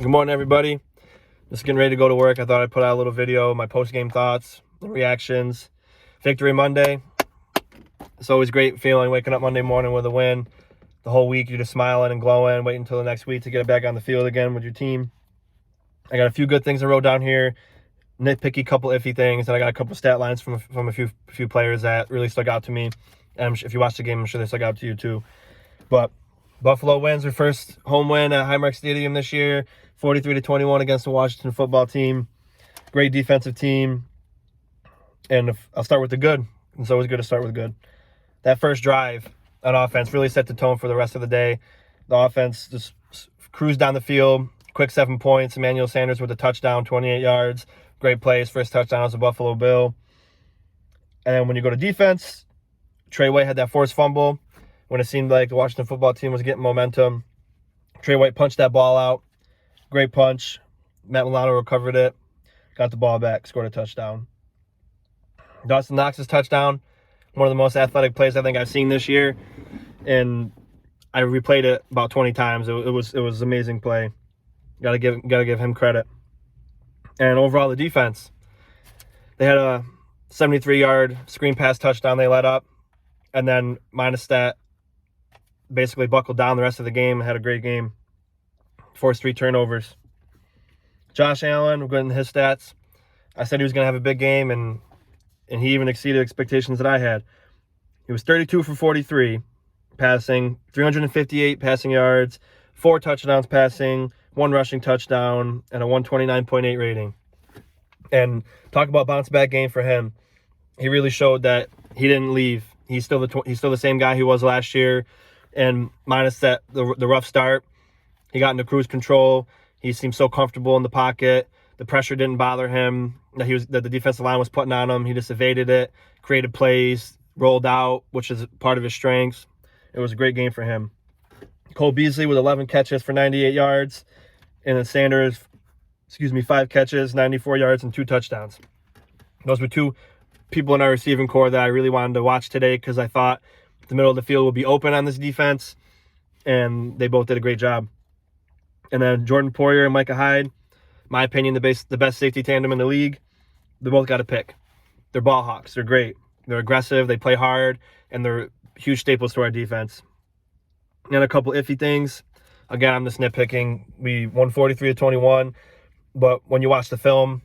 Good morning, everybody. Just getting ready to go to work. I thought I'd put out a little video, my post-game thoughts and reactions. Victory Monday. It's always great feeling waking up Monday morning with a win. The whole week you're just smiling and glowing, waiting until the next week to get back on the field again with your team. I got a few good things I wrote down here, nitpicky couple iffy things, and I got a couple stat lines from a few players that really stuck out to me. And if you watch the game, I'm sure they stuck out to you too. But Buffalo wins their first home win at Highmark Stadium this year, 43-21 against the Washington football team. Great defensive team. And I'll start with the good. It's always good to start with good. That first drive on offense really set the tone for the rest of the day. The offense just cruised down the field, quick 7 points. Emmanuel Sanders with a touchdown, 28 yards. Great plays, first touchdown as a Buffalo Bill. And then when you go to defense, Trey White had that forced fumble. When it seemed like the Washington football team was getting momentum, Trey White punched that ball out. Great punch. Matt Milano recovered it, got the ball back, scored a touchdown. Dawson Knox's touchdown, one of the most athletic plays I think I've seen this year, and I replayed it about 20 times. It was an amazing play. Gotta give him credit. And overall, the defense, they had a 73-yard screen pass touchdown they let up, and then minus that, basically buckled down the rest of the game and had a great game. Forced 3 turnovers. Josh Allen, we're going to his stats. I said he was going to have a big game, and he even exceeded expectations that I had. He was 32 for 43 passing, 358 passing yards, 4 touchdowns passing, 1 rushing touchdown, and a 129.8 rating. And talk about bounce back game for him. He really showed that he didn't leave. He's still the same guy he was last year. And minus that the rough start, he got into cruise control. He seemed so comfortable in the pocket. The pressure didn't bother him that the defensive line was putting on him. He just evaded it, created plays, rolled out, which is part of his strengths. It was a great game for him. Cole Beasley with 11 catches for 98 yards, and then Sanders, 5 catches, 94 yards, and 2 touchdowns. Those were 2 people in our receiving core that I really wanted to watch today because I thought the middle of the field would be open on this defense, and they both did a great job. And then Jordan Poyer and Micah Hyde, my opinion, the best safety tandem in the league. They both got a pick. They're ball hawks. They're great. They're aggressive. They play hard, and they're huge staples to our defense. And a couple iffy things. Again, I'm just nitpicking. We won 43-21, but when you watch the film,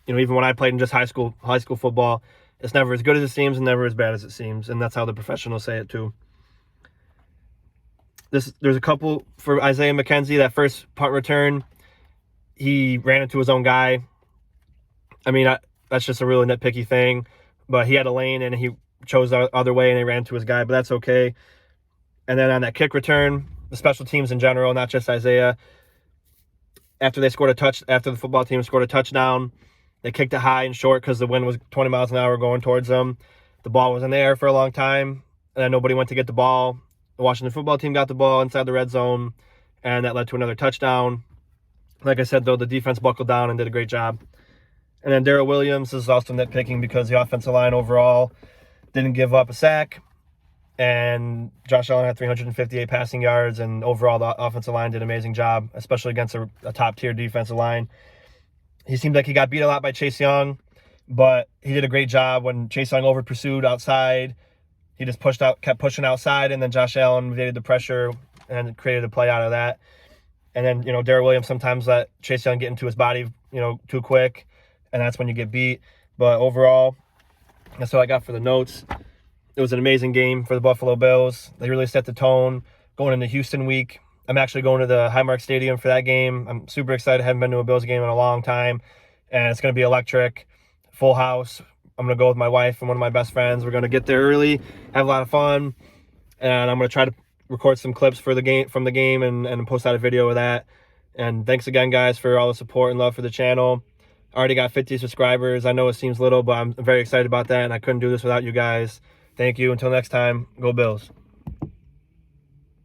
even when I played in just high school football, it's never as good as it seems and never as bad as it seems, and that's how the professionals say it too. There's a couple for Isaiah Mckenzie. That first punt return, he ran into his own guy. I mean, that's just a really nitpicky thing, but he had a lane and he chose the other way and he ran into his guy, but that's okay. And then on that kick return, the special teams in general, not just Isaiah, after the football team scored a touchdown, they kicked it high and short because the wind was 20 miles an hour going towards them. The ball was in the air for a long time, and then nobody went to get the ball. The Washington football team got the ball inside the red zone, and that led to another touchdown. Like I said, though, the defense buckled down and did a great job. And then Darrell Williams is also nitpicking because the offensive line overall didn't give up a sack, and Josh Allen had 358 passing yards, and overall the offensive line did an amazing job, especially against a top-tier defensive line. He seemed like he got beat a lot by Chase Young, but he did a great job when Chase Young over-pursued outside. He just kept pushing outside, and then Josh Allen evaded the pressure and created a play out of that. And then, Darrell Williams sometimes let Chase Young get into his body, too quick, and that's when you get beat. But overall, that's what I got for the notes. It was an amazing game for the Buffalo Bills. They really set the tone going into Houston week. I'm actually going to the Highmark Stadium for that game. I'm super excited. I haven't been to a Bills game in a long time, and it's going to be electric, full house. I'm going to go with my wife and one of my best friends. We're going to get there early, have a lot of fun, and I'm going to try to record some clips from the game and post out a video of that. And thanks again, guys, for all the support and love for the channel. I already got 50 subscribers. I know it seems little, but I'm very excited about that, and I couldn't do this without you guys. Thank you. Until next time, go Bills.